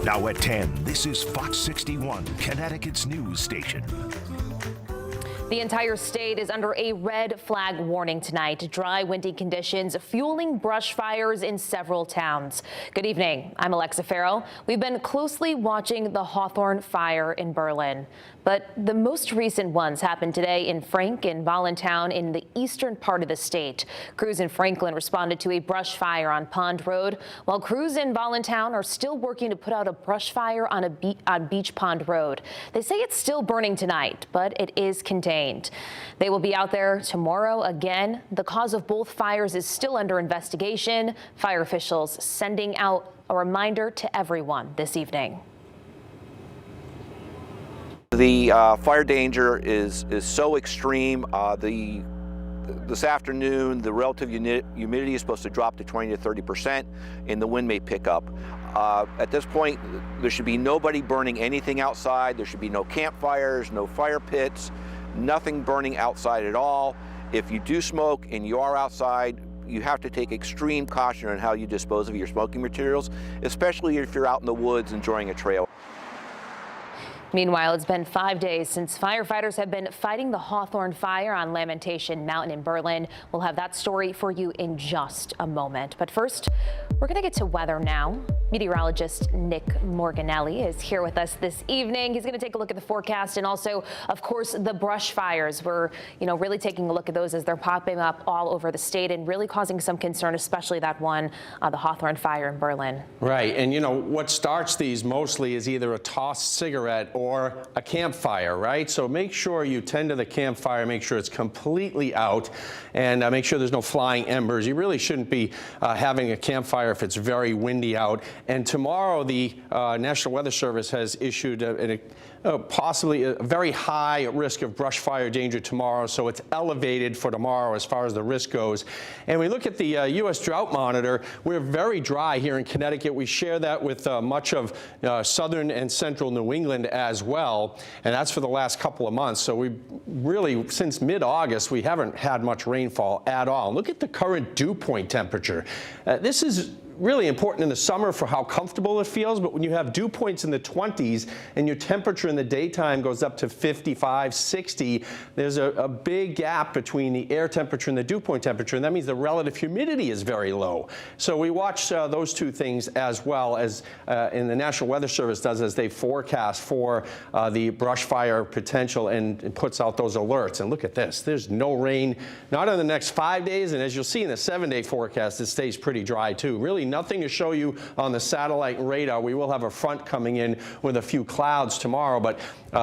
Now at 10, this is Fox 61, Connecticut's news station. The entire state is under a red flag warning tonight. Dry, windy conditions fueling brush fires in several towns. Good evening. I'm Alexa Farrell. We've been closely watching the Hawthorne fire in Berlin, but the most recent ones happened today in Frank and Voluntown in the eastern part of the state. Crews in Franklin responded to a brush fire on Pond Road, while crews in Voluntown are still working to put out a brush fire on Beach Pond Road. They say it's still burning tonight, but it is contained. They will be out there tomorrow again. The cause of both fires is still under investigation. Fire officials sending out a reminder to everyone this evening. The fire danger is so extreme. This afternoon, the relative humidity is supposed to drop to 20 to 30%, and the wind may pick up. At this point, there should be nobody burning anything outside. There should be no campfires, no fire pits, nothing burning outside at all. If you do smoke and you are outside, you have to take extreme caution on how you dispose of your smoking materials, especially if you're out in the woods enjoying a trail. Meanwhile, it's been 5 days since firefighters have been fighting the Hawthorne fire on Lamentation Mountain in Berlin. We'll have that story for you in just a moment. But first, we're going to get to weather now. Meteorologist Nick Morganelli is here with us this evening. He's going to take a look at the forecast and also, of course, the brush fires. We're, really taking a look at those as they're popping up all over the state and really causing some concern, especially that one, the Hawthorne fire in Berlin. Right. And, what starts these mostly is either a tossed cigarette or a campfire, right? So make sure you tend to the campfire, make sure it's completely out, and make sure there's no flying embers. You really shouldn't be having a campfire if it's very windy out. And tomorrow, the National Weather Service has issued possibly a very high risk of brush fire danger tomorrow, so it's elevated for tomorrow as far as the risk goes. And we look at the U.S. Drought Monitor. We're very dry here in Connecticut. We share that with much of southern and central New England as well, and that's for the last couple of months. So we really, since mid-August, we haven't had much rainfall at all. Look at the current dew point temperature. This is really important in the summer for how comfortable it feels, but when you have dew points in the 20s and your temperature in the daytime goes up to 55, 60, there's a big gap between the air temperature and the dew point temperature, and that means the relative humidity is very low. So we watch those two things as well as in the National Weather Service does as they forecast for the brush fire potential and puts out those alerts. And look at this, there's no rain, not in the next 5 days, and as you'll see in the 7-day forecast, it stays pretty dry too. Really nothing to show you on the satellite radar. We will have a front coming in with a few clouds tomorrow, but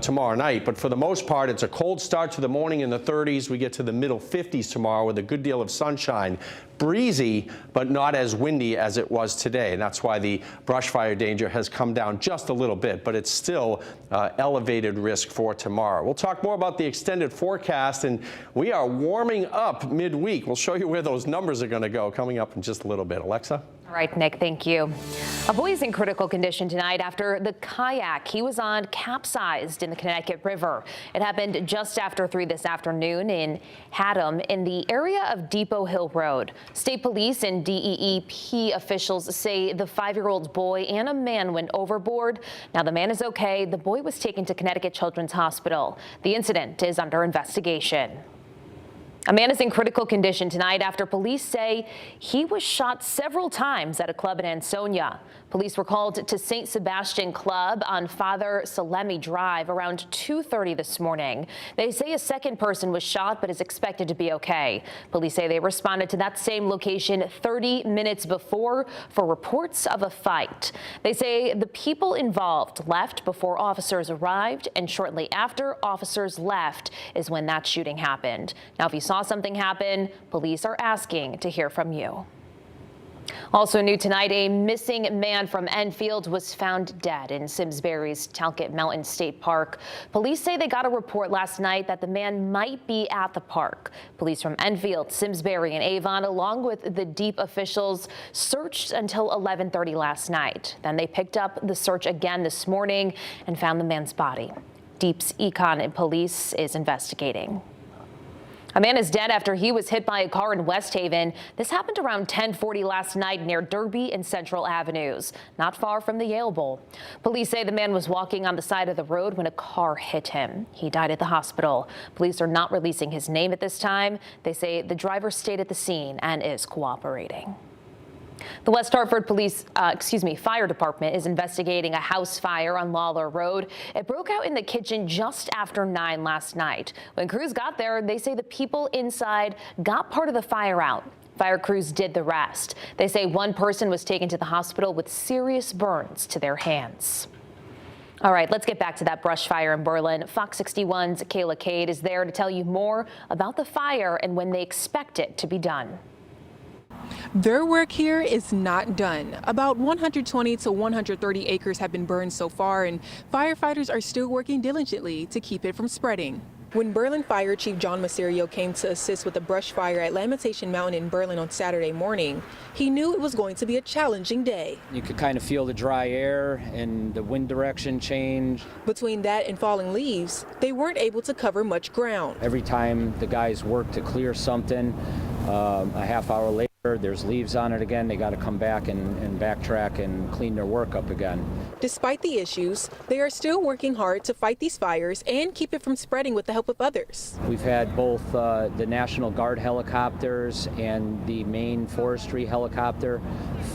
tomorrow night. But for the most part, it's a cold start to the morning in the 30s. We get to the middle 50s tomorrow with a good deal of sunshine. Breezy, but not as windy as it was today. And that's why the brush fire danger has come down just a little bit, but it's still elevated risk for tomorrow. We'll talk more about the extended forecast, and we are warming up midweek. We'll show you where those numbers are going to go coming up in just a little bit. Alexa? All right, Nick, thank you. A boy is in critical condition tonight after the kayak he was on capsized in the Connecticut River. It happened just after 3 this afternoon in Haddam in the area of Depot Hill Road. State police and DEEP officials say the 5-year-old boy and a man went overboard. Now the man is okay. The boy was taken to Connecticut Children's Hospital. The incident is under investigation. A man is in critical condition tonight after police say he was shot several times at a club in Ansonia. Police were called to St. Sebastian Club on Father Salemi Drive around 2:30 this morning. They say a second person was shot but is expected to be okay. Police say they responded to that same location 30 minutes before for reports of a fight. They say the people involved left before officers arrived, and shortly after officers left is when that shooting happened. Now, if you saw something happen, police are asking to hear from you. Also new tonight, a missing man from Enfield was found dead in Simsbury's Talcott Mountain State Park. Police say they got a report last night that the man might be at the park. Police from Enfield, Simsbury, and Avon, along with the DEEP officials, searched until 11:30 last night. Then they picked up the search again this morning and found the man's body. DEEP's Econ and police is investigating. A man is dead after he was hit by a car in West Haven. This happened around 10:40 last night near Derby and Central Avenues, not far from the Yale Bowl. Police say the man was walking on the side of the road when a car hit him. He died at the hospital. Police are not releasing his name at this time. They say the driver stayed at the scene and is cooperating. The West Hartford Fire Department is investigating a house fire on Lawler Road. It broke out in the kitchen just after 9 last night. When crews got there, they say the people inside got part of the fire out. Fire crews did the rest. They say one person was taken to the hospital with serious burns to their hands. All right, let's get back to that brush fire in Berlin. Fox 61's Kayla Cade is there to tell you more about the fire and when they expect it to be done. Their work here is not done. About 120 to 130 acres have been burned so far, and firefighters are still working diligently to keep it from spreading. When Berlin Fire Chief John Maserio came to assist with the brush fire at Lamentation Mountain in Berlin on Saturday morning, he knew it was going to be a challenging day. You could kind of feel the dry air and the wind direction change. Between that and falling leaves, they weren't able to cover much ground. Every time the guys work to clear something, a half hour later, there's leaves on it again. They got to come back and backtrack and clean their work up again. Despite the issues, they are still working hard to fight these fires and keep it from spreading with the help of others. We've had both the National Guard helicopters and the Maine Forestry helicopter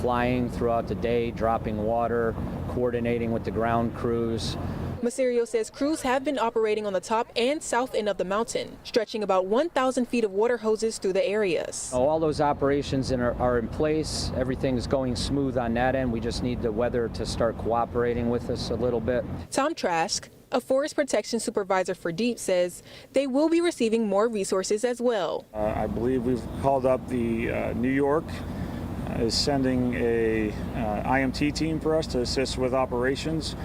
flying throughout the day, dropping water, coordinating with the ground crews. Maserio says crews have been operating on the top and south end of the mountain, stretching about 1,000 feet of water hoses through the areas. All those operations are in place. Everything's going smooth on that end. We just need the weather to start cooperating with us a little bit. Tom Trask, a forest protection supervisor for DEEP, says they will be receiving more resources as well. I believe we've called up the New York is sending a IMT team for us to assist with operations.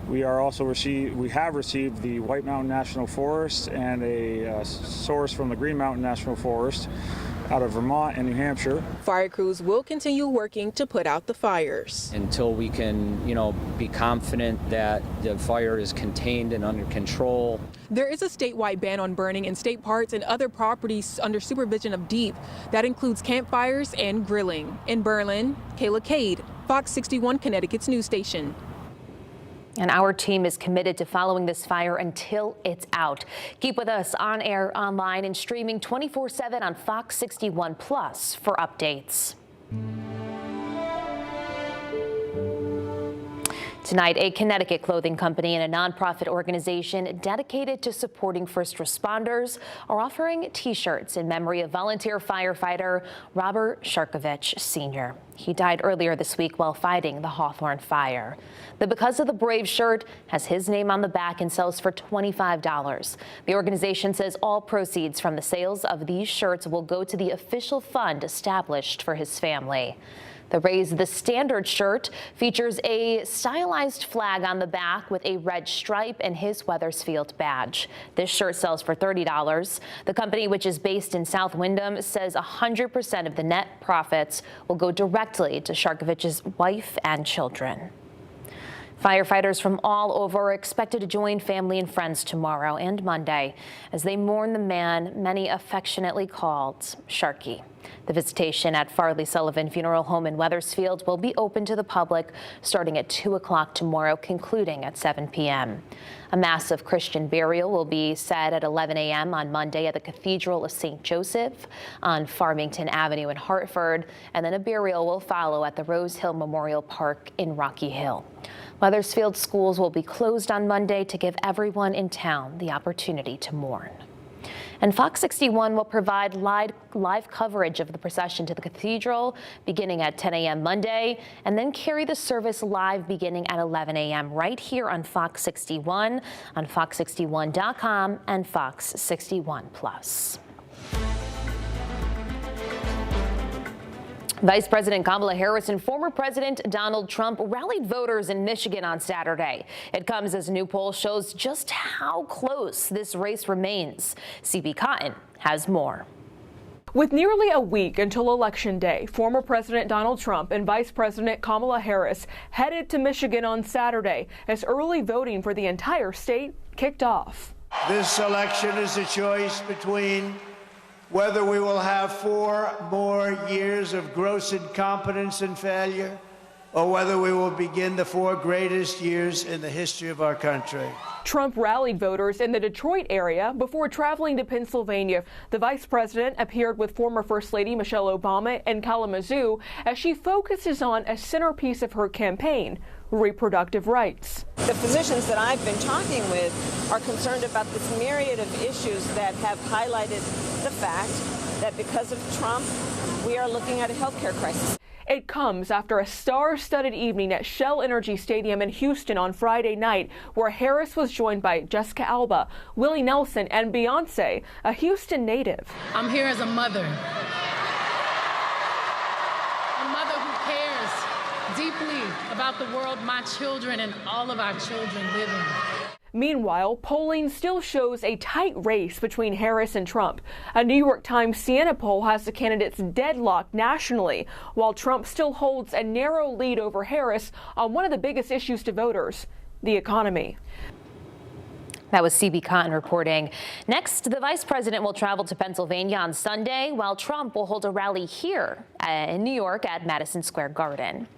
We have received the White Mountain National Forest and a source from the Green Mountain National Forest out of Vermont and New Hampshire. Fire crews will continue working to put out the fires until we can, be confident that the fire is contained and under control. There is a statewide ban on burning in state parks and other properties under supervision of DEEP. That includes campfires and grilling. In Berlin, Kayla Cade, Fox 61 Connecticut's news station. And our team is committed to following this fire until it's out. Keep with us on air, online, and streaming 24/7 on Fox 61 Plus for updates. Tonight, a Connecticut clothing company and a nonprofit organization dedicated to supporting first responders are offering T-shirts in memory of volunteer firefighter Robert Sharkovich Sr. He died earlier this week while fighting the Hawthorne fire. The Because of the Brave shirt has his name on the back and sells for $25. The organization says all proceeds from the sales of these shirts will go to the official fund established for his family. The Raise the Standard shirt features a stylized flag on the back with a red stripe and his Weathersfield badge. This shirt sells for $30. The company, which is based in South Windham, says 100% of the net profits will go directly to Sharkovich's wife and children. Firefighters from all over are expected to join family and friends tomorrow and Monday as they mourn the man many affectionately called Sharky. The visitation at Farley Sullivan Funeral Home in Weathersfield will be open to the public starting at 2 o'clock tomorrow, concluding at 7 p.m. A mass of Christian burial will be said at 11 a.m. on Monday at the Cathedral of St. Joseph on Farmington Avenue in Hartford, and then a burial will follow at the Rose Hill Memorial Park in Rocky Hill. Weathersfield schools will be closed on Monday to give everyone in town the opportunity to mourn. And Fox 61 will provide live coverage of the procession to the cathedral beginning at 10 a.m. Monday, and then carry the service live beginning at 11 a.m. right here on Fox 61, on fox61.com and Fox 61 Plus. Vice President Kamala Harris and former President Donald Trump rallied voters in Michigan on Saturday. It comes as a new poll shows just how close this race remains. CB Cotton has more. With nearly a week until Election Day, former President Donald Trump and Vice President Kamala Harris headed to Michigan on Saturday as early voting for the entire state kicked off. This election is a choice between whether we will have 4 more years of gross incompetence and failure, or whether we will begin the 4 greatest years in the history of our country. Trump rallied voters in the Detroit area before traveling to Pennsylvania. The vice president appeared with former First Lady Michelle Obama in Kalamazoo as she focuses on a centerpiece of her campaign, reproductive rights. The physicians that I've been talking with are concerned about this myriad of issues that have highlighted the fact that because of Trump, we are looking at a health care crisis. It comes after a star-studded evening at Shell Energy Stadium in Houston on Friday night, where Harris was joined by Jessica Alba, Willie Nelson, and Beyonce, a Houston native. I'm here as a mother. A mother who cares deeply about the world my children and all of our children live in. Meanwhile, polling still shows a tight race between Harris and Trump. A New York Times Siena poll has the candidates deadlocked nationally, while Trump still holds a narrow lead over Harris on one of the biggest issues to voters, the economy. That was CB Cotton reporting. Next, the vice president will travel to Pennsylvania on Sunday, while Trump will hold a rally here in New York at Madison Square Garden.